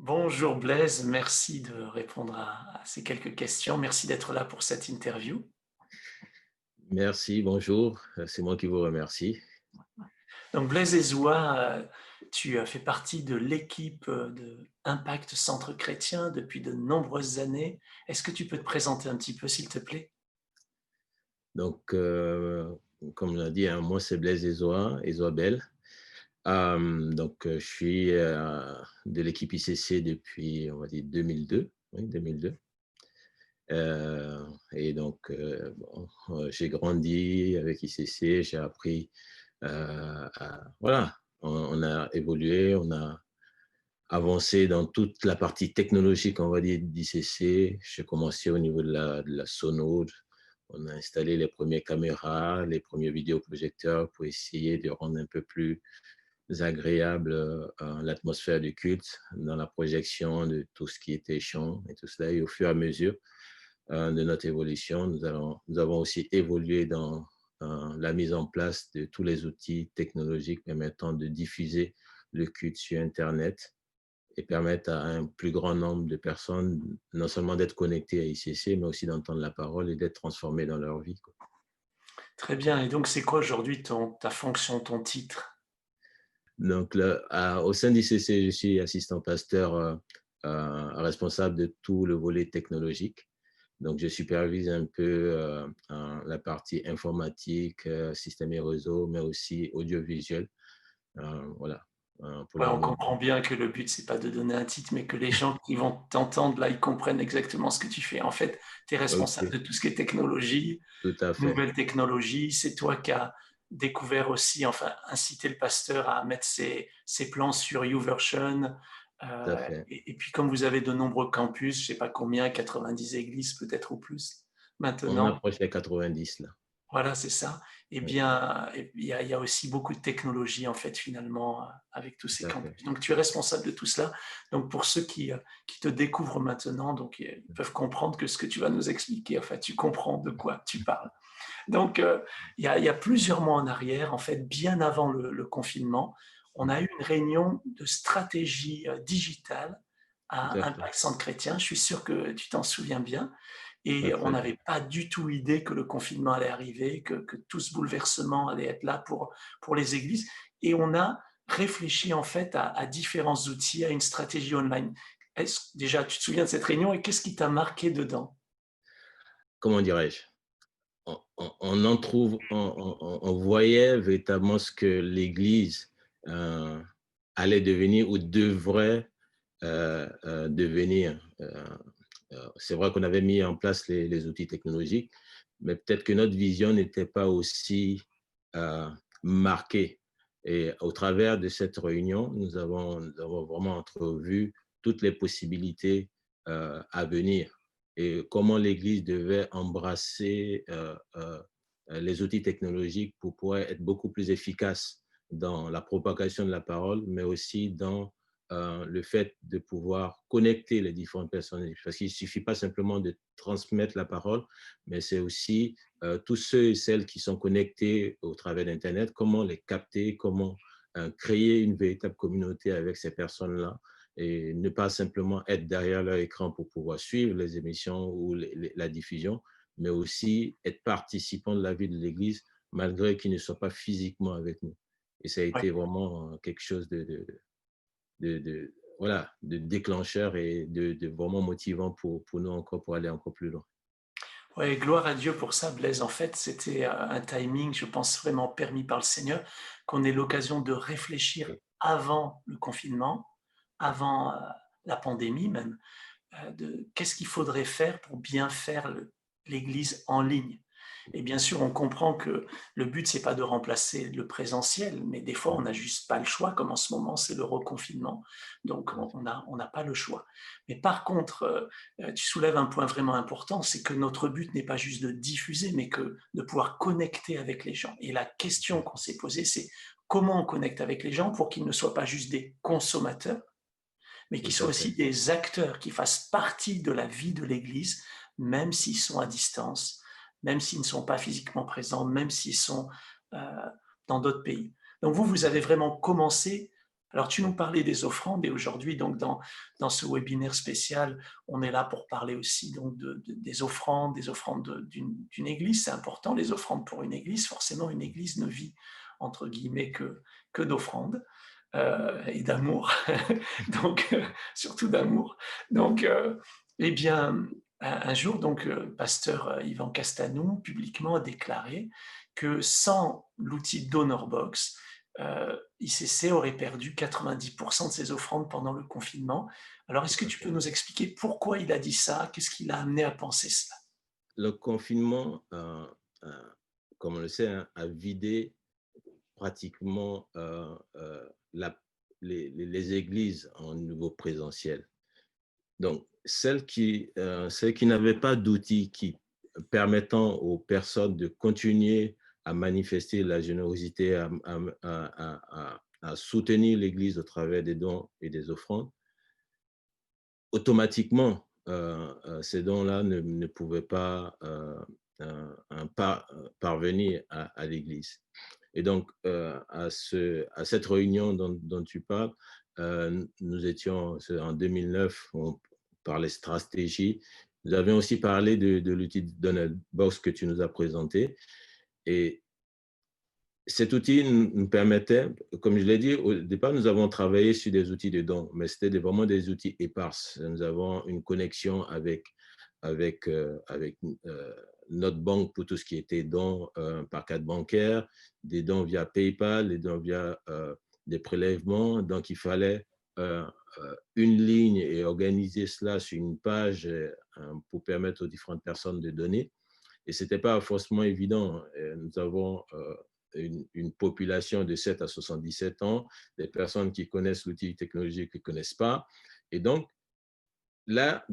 Bonjour Blaise, merci de répondre à ces quelques questions. Merci d'être là pour cette interview. Merci, bonjour. C'est moi qui vous remercie. Donc Blaise Ezoua, tu fais partie de l'équipe de Impact Centre Chrétien depuis de nombreuses années. Est-ce que tu peux te présenter un petit peu, s'il te plaît? Donc, comme on a dit, hein, moi, c'est Blaise Ezoa Bell. Je suis de l'équipe ICC depuis, on va dire, 2002. Oui, 2002. J'ai grandi avec ICC, j'ai appris, voilà, on a évolué, on a avancé dans toute la partie technologique, on va dire, d'ICC. J'ai commencé au niveau de la sono. On a installé les premières caméras, les premiers vidéoprojecteurs pour essayer de rendre un peu plus agréable l'atmosphère du culte dans la projection de tout ce qui était chant et tout cela. Et au fur et à mesure de notre évolution, nous avons aussi évolué dans la mise en place de tous les outils technologiques permettant de diffuser le culte sur Internet et permettre à un plus grand nombre de personnes non seulement d'être connectées à ICC, mais aussi d'entendre la parole et d'être transformées dans leur vie, quoi. Très bien. Et donc, c'est quoi aujourd'hui ta fonction, ton titre? Donc, au sein d'ICC, je suis assistant pasteur responsable de tout le volet technologique. Donc, je supervise un peu la partie informatique, système et réseau, mais aussi audiovisuel. Voilà, pour Ouais, le on moment. comprend bien que le but, c'est pas de donner un titre, mais que les gens qui vont t'entendre, là, ils comprennent exactement ce que tu fais. En fait, tu es responsable OK, de tout ce qui est technologie, tout à fait, nouvelles technologies. C'est toi qui as découvert aussi, enfin, incité le pasteur à mettre ses plans sur YouVersion. tout à fait. Et puis, comme vous avez de nombreux campus, je sais pas combien, 90 églises peut-être ou plus On maintenant, approche les 90 là. voilà, c'est ça. Eh Oui, bien, il y a aussi beaucoup de technologie, en fait, finalement, avec tous tout ces à fait. campus. Donc, tu es responsable de tout cela. Donc, pour ceux qui te découvrent maintenant, donc, ils peuvent comprendre que ce que tu vas nous expliquer, en fait, tu comprends de quoi tu parles. Donc, il y a plusieurs mois en arrière, en fait, bien avant le confinement, on a eu une réunion de stratégie digitale Tout à à fait. Impact Centre Chrétien. Je suis sûr que tu t'en souviens bien. Très, Et on très bien. n'avait pas du tout idée que le confinement allait arriver, que tout ce bouleversement allait être là pour les églises. Et on a réfléchi en fait à différents outils, à une stratégie online. Déjà, tu te souviens de cette réunion et qu'est-ce qui t'a marqué dedans? Comment dirais-je? On en trouve, on voyait véritablement ce que l'Église euh, allait devenir ou devrait devenir. C'est vrai qu'on avait mis en place les outils technologiques, mais peut-être que notre vision n'était pas aussi euh, marquée. Et au travers de cette réunion, nous avons vraiment entrevu toutes les possibilités à venir et comment l'Église devait embrasser les outils technologiques pour pouvoir être beaucoup plus efficace dans la propagation de la parole, mais aussi dans le fait de pouvoir connecter les différentes personnes. Parce qu'il ne suffit pas simplement de transmettre la parole, mais c'est aussi tous ceux et celles qui sont connectés au travers d'Internet, comment les capter, comment créer une véritable communauté avec ces personnes-là et ne pas simplement être derrière leur écran pour pouvoir suivre les émissions ou la diffusion, mais aussi être participant de la vie de l'Église malgré qu'ils ne soient pas physiquement avec nous. Et ça a Ouais. été vraiment quelque chose voilà, de déclencheur et de vraiment motivant pour nous encore, pour aller encore plus loin. Ouais, gloire à Dieu pour ça, Blaise. En fait, c'était un timing, je pense, vraiment permis par le Seigneur, qu'on ait l'occasion de réfléchir Et, avant le confinement, avant la pandémie même, de qu'est-ce qu'il faudrait faire pour bien faire l'Église en ligne. Et bien sûr, on comprend que le but, c'est pas de remplacer le présentiel, mais des fois, on n'a juste pas le choix, comme en ce moment, c'est le reconfinement. Donc, on n'a pas le choix. Mais par contre, tu soulèves un point vraiment important, c'est que notre but n'est pas juste de diffuser, mais que de pouvoir connecter avec les gens. Et la question qu'on s'est posée, c'est comment on connecte avec les gens pour qu'ils ne soient pas juste des consommateurs, mais qui tout soient à fait, aussi des acteurs, qui fassent partie de la vie de l'Église, même s'ils sont à distance, même s'ils ne sont pas physiquement présents, même s'ils sont euh, dans d'autres pays. Donc vous avez vraiment commencé Alors, tu nous parlais des offrandes et aujourd'hui, donc, dans ce webinaire spécial, on est là pour parler aussi donc, des offrandes d'une église. C'est important, les offrandes pour une église. Forcément, une église ne vit, entre guillemets, que d'offrandes et d'amour. Donc, surtout d'amour. Donc, eh bien, un jour, donc, pasteur Yvan Castanou, publiquement, a déclaré que sans l'outil DonorBox, ICC aurait perdu 90% de ses offrandes pendant le confinement. Alors, est-ce que Tout à tu peux fait. nous expliquer pourquoi il a dit ça? Qu'est-ce qui l'a amené à penser cela? Le confinement, comme on le sait, hein, a vidé pratiquement la- les églises en niveau présentiel. Donc, celles qui n'avaient pas d'outils qui permettant aux personnes de continuer à manifester la générosité, à soutenir l'Église au travers des dons et des offrandes, automatiquement, ces dons-là ne pouvaient pas parvenir à l'Église. Et donc, à cette réunion dont tu parles, nous étions en 2009, on parlait stratégie. Nous avions aussi parlé de l'outil DonorBox que tu nous as présenté. Et cet outil nous permettait, comme je l'ai dit, au départ, nous avons travaillé sur des outils de dons, mais c'était vraiment des outils épars. Nous avons une connexion avec notre banque pour tout ce qui était dons par carte bancaire, des dons via PayPal, des dons via des prélèvements. Donc, il fallait une ligne et organiser cela sur une page pour permettre aux différentes personnes de donner. Et ce n'était pas forcément évident. Nous avons une population de 7 à 77 ans, des personnes qui connaissent l'outil technologique qui ne connaissent pas. Et donc, là,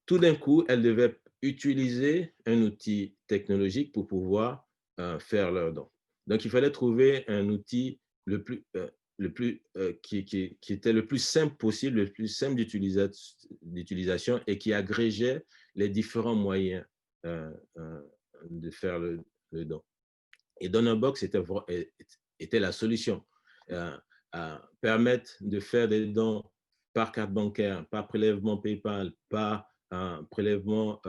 tout d'un coup, elles devaient utiliser un outil technologique pour pouvoir faire leur don. Donc, il fallait trouver un outil qui était le plus simple possible, le plus simple d'utilisation et qui agrégeait les différents moyens euh, euh, de faire le don. Et DonorBox était la solution. À permettre de faire des dons par carte bancaire, par prélèvement PayPal, par un prélèvement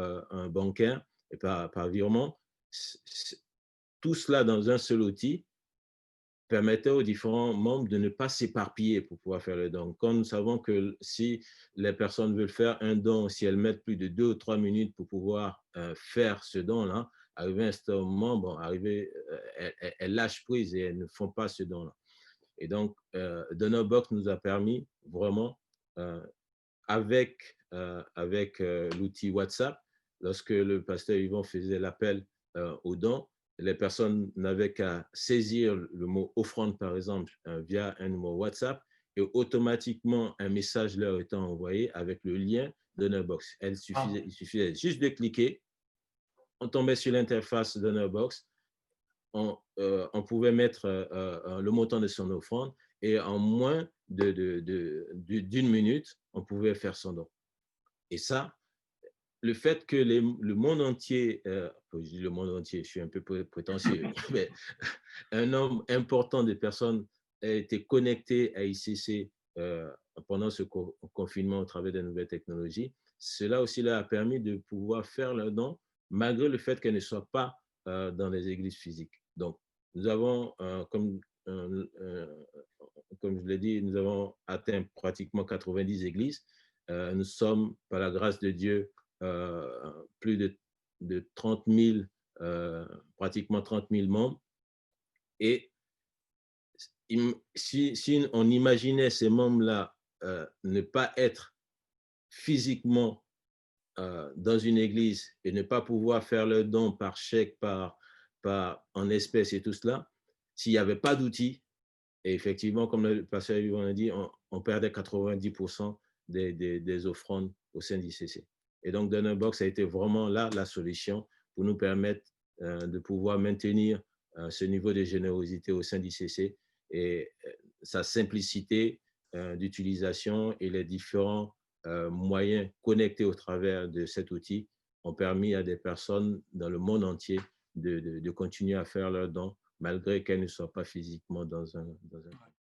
bancaire et par virement, tout cela dans un seul outil permettait aux différents membres de ne pas s'éparpiller pour pouvoir faire le don. Comme nous savons que si les personnes veulent faire un don, si elles mettent plus de 2 ou 3 minutes pour pouvoir faire ce don-là, arrivé à un certain moment, bon, elles lâchent prise et elles ne font pas ce don-là. Et donc, DonorBox nous a permis vraiment, avec l'outil WhatsApp, lorsque le pasteur Yvon faisait l'appel aux dons, les personnes n'avaient qu'à saisir le mot offrande, par exemple, via un numéro WhatsApp, et automatiquement, un message leur était envoyé avec le lien DonorBox. Il suffisait juste de cliquer, on tombait sur l'interface DonorBox, on pouvait mettre le montant de son offrande et en moins d'une minute, on pouvait faire son don. Et ça, le fait que le monde entier, je dis le monde entier, je suis un peu prétentieux, mais un nombre important de personnes a été connecté à ICC pendant ce confinement au travers des nouvelles technologies, cela aussi leur a permis de pouvoir faire leur don malgré le fait qu'elles ne soient pas dans les églises physiques. Donc, nous avons, comme je l'ai dit, nous avons atteint pratiquement 90 églises. Nous sommes, par la grâce de Dieu, plus de 30 000, pratiquement 30 000 membres. Et si on imaginait ces membres-là ne pas être physiquement dans une église et ne pas pouvoir faire le don par chèque, en espèces et tout cela, s'il n'y avait pas d'outils, et effectivement, comme le pasteur Yvon a dit, on perdait 90% des offrandes au sein d'ICC. Et donc, DonorBox a été vraiment là la solution pour nous permettre de pouvoir maintenir ce niveau de générosité au sein d'ICC et sa simplicité d'utilisation et les différents moyens connectés au travers de cet outil ont permis à des personnes dans le monde entier de continuer à faire leurs dons malgré qu'elles ne soient pas physiquement dans un